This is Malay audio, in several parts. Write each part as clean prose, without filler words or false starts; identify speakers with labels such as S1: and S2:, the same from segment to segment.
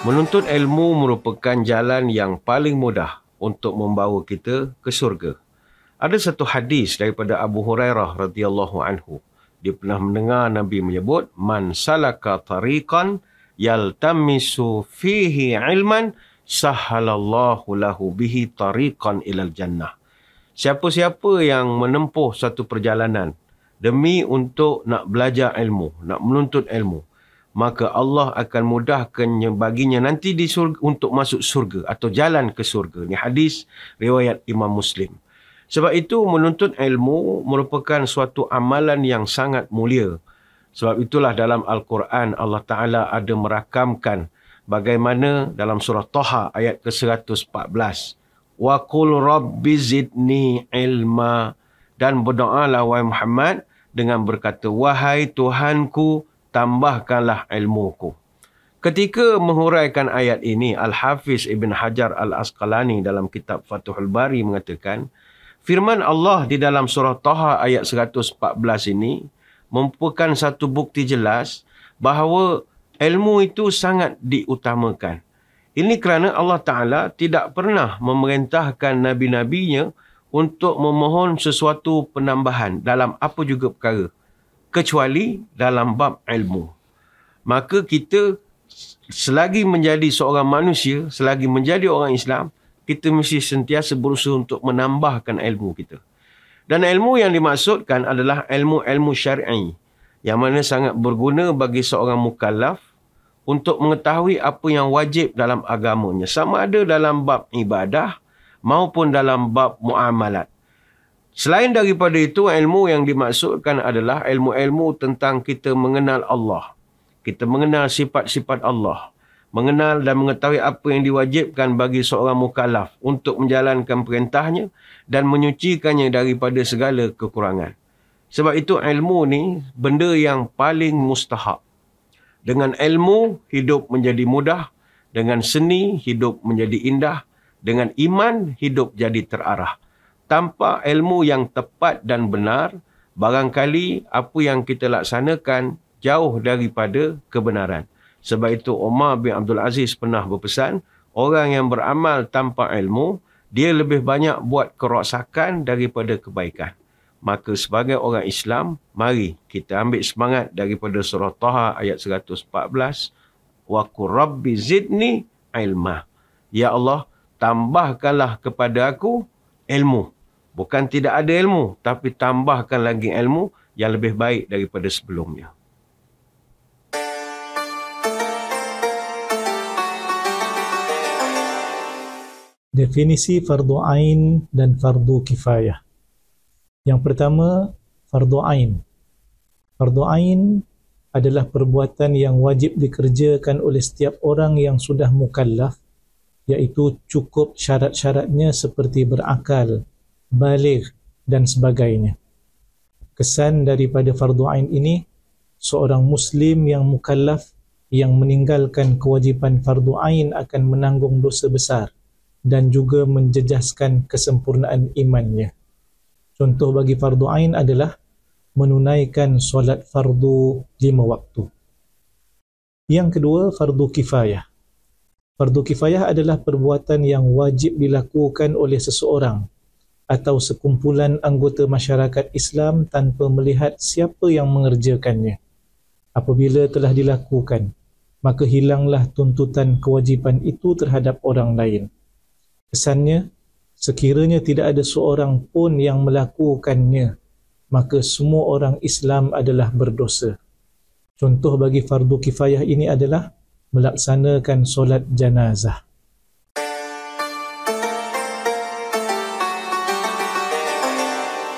S1: Menuntut ilmu merupakan jalan yang paling mudah untuk membawa kita ke syurga. Ada satu hadis daripada Abu Hurairah radhiyallahu anhu. Dia pernah mendengar Nabi menyebut, "Man salaka tariqan yaltamisu fihi ilman, sahhalallahu lahu bihi tariqan ilal jannah." Siapa-siapa yang menempuh satu perjalanan demi untuk nak belajar ilmu, nak menuntut ilmu, maka Allah akan mudahkan baginya nanti di surga, untuk masuk surga atau jalan ke surga. Ini hadis riwayat Imam Muslim. Sebab itu menuntut ilmu merupakan suatu amalan yang sangat mulia. Sebab itulah dalam Al-Quran Allah Ta'ala ada merakamkan bagaimana dalam surah Taha ayat ke-114. Wa qul rabbi zidni ilma. Dan berdoalah wahai Muhammad dengan berkata, wahai Tuhanku, tambahkanlah ilmuku. Ketika menghuraikan ayat ini, Al-Hafiz Ibn Hajar Al-Asqalani dalam kitab Fathul Bari mengatakan, firman Allah di dalam surah Taha ayat 114 ini merupakan satu bukti jelas bahawa ilmu itu sangat diutamakan. Ini kerana Allah Ta'ala tidak pernah memerintahkan Nabi-Nabinya untuk memohon sesuatu penambahan dalam apa juga perkara, kecuali dalam bab ilmu. Maka kita selagi menjadi seorang manusia, selagi menjadi orang Islam, kita mesti sentiasa berusaha untuk menambahkan ilmu kita. Dan ilmu yang dimaksudkan adalah ilmu-ilmu syar'i, yang mana sangat berguna bagi seorang mukallaf untuk mengetahui apa yang wajib dalam agamanya, sama ada dalam bab ibadah maupun dalam bab muamalat. Selain daripada itu, ilmu yang dimaksudkan adalah ilmu-ilmu tentang kita mengenal Allah. Kita mengenal sifat-sifat Allah. Mengenal dan mengetahui apa yang diwajibkan bagi seorang mukallaf untuk menjalankan perintahnya dan menyucikannya daripada segala kekurangan. Sebab itu ilmu ni benda yang paling mustahak. Dengan ilmu, hidup menjadi mudah. Dengan seni, hidup menjadi indah. Dengan iman, hidup jadi terarah. Tanpa ilmu yang tepat dan benar, barangkali apa yang kita laksanakan jauh daripada kebenaran. Sebab itu Umar bin Abdul Aziz pernah berpesan, orang yang beramal tanpa ilmu, dia lebih banyak buat kerosakan daripada kebaikan. Maka sebagai orang Islam, mari kita ambil semangat daripada surah Taha ayat 114. Wa qur rabbi zidni ilma. Ya Allah, tambahkanlah kepada aku ilmu. Bukan tidak ada ilmu, tapi tambahkan lagi ilmu yang lebih baik daripada sebelumnya.
S2: Definisi fardu ain dan fardu kifayah. Yang pertama, fardu ain. Fardu ain adalah perbuatan yang wajib dikerjakan oleh setiap orang yang sudah mukallaf, iaitu cukup syarat-syaratnya seperti berakal, baligh dan sebagainya. Kesan daripada fardu ain ini, seorang Muslim yang mukallaf yang meninggalkan kewajipan fardu ain akan menanggung dosa besar dan juga menjejaskan kesempurnaan imannya. Contoh bagi fardu ain adalah menunaikan solat fardu 5 waktu. Yang kedua, fardu kifayah. Fardu kifayah adalah perbuatan yang wajib dilakukan oleh seseorang atau sekumpulan anggota masyarakat Islam tanpa melihat siapa yang mengerjakannya. Apabila telah dilakukan, maka hilanglah tuntutan kewajipan itu terhadap orang lain. Kesannya, sekiranya tidak ada seorang pun yang melakukannya, maka semua orang Islam adalah berdosa. Contoh bagi fardu kifayah ini adalah melaksanakan solat janazah.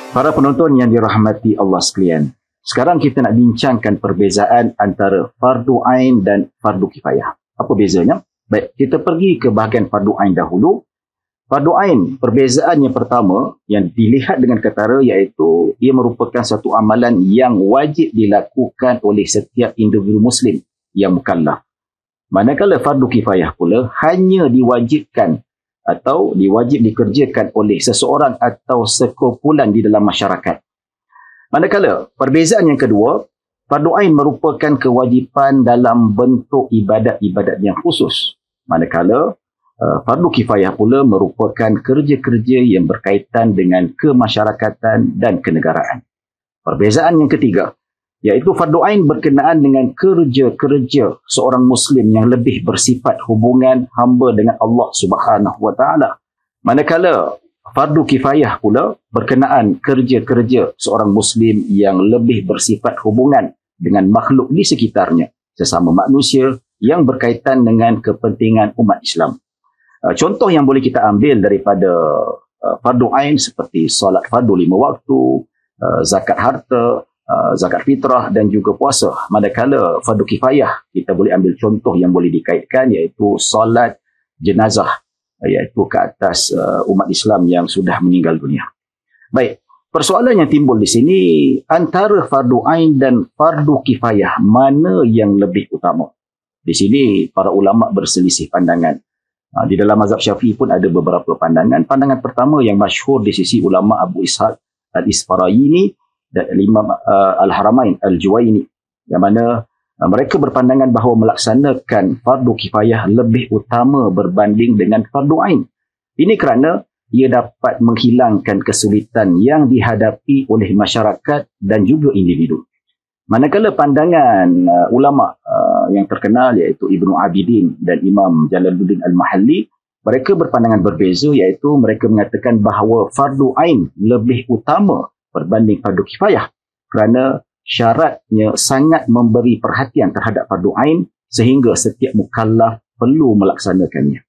S3: Para penonton yang dirahmati Allah sekalian, sekarang kita nak bincangkan perbezaan antara fardu ain dan fardu kifayah. Apa bezanya? Baik, kita pergi ke bahagian fardu ain dahulu. Fardu ain, perbezaan yang pertama yang dilihat dengan ketara iaitu ia merupakan satu amalan yang wajib dilakukan oleh setiap individu Muslim yang mukallaf. Manakala fardu kifayah pula hanya diwajibkan atau diwajib dikerjakan oleh seseorang atau sekumpulan di dalam masyarakat. Manakala perbezaan yang kedua, fardu ain merupakan kewajipan dalam bentuk ibadat-ibadat yang khusus. Manakala fardu kifayah pula merupakan kerja-kerja yang berkaitan dengan kemasyarakatan dan kenegaraan. Perbezaan yang ketiga, iaitu fardu ain berkenaan dengan kerja-kerja seorang Muslim yang lebih bersifat hubungan hamba dengan Allah Subhanahu Wa Taala. Manakala fardu kifayah pula berkenaan kerja-kerja seorang Muslim yang lebih bersifat hubungan dengan makhluk di sekitarnya, sesama manusia yang berkaitan dengan kepentingan umat Islam. Contoh yang boleh kita ambil daripada fardu ain seperti solat fardu 5 waktu, zakat harta, zakat fitrah dan juga puasa. Manakala fardu kifayah, kita boleh ambil contoh yang boleh dikaitkan iaitu solat jenazah, iaitu ke atas umat Islam yang sudah meninggal dunia. Baik, persoalan yang timbul di sini, antara fardu ain dan fardu kifayah, mana yang lebih utama? Di sini para ulama berselisih pandangan. Di dalam mazhab Syafi'i pun ada beberapa pandangan. Pandangan pertama yang masyhur di sisi ulama Abu Ishaq Al-Isfarayini dan Imam Al-Haramain Al-Juwaini, yang mana mereka berpandangan bahawa melaksanakan fardu kifayah lebih utama berbanding dengan fardu ain. Ini kerana ia dapat menghilangkan kesulitan yang dihadapi oleh masyarakat dan juga individu. Manakala pandangan ulama yang terkenal iaitu Ibnu Abidin dan Imam Jalaluddin Al-Mahalli, mereka berpandangan berbeza, iaitu mereka mengatakan bahawa fardu ain lebih utama berbanding fardu kifayah kerana syaratnya sangat memberi perhatian terhadap fardu ain sehingga setiap mukallaf perlu melaksanakannya.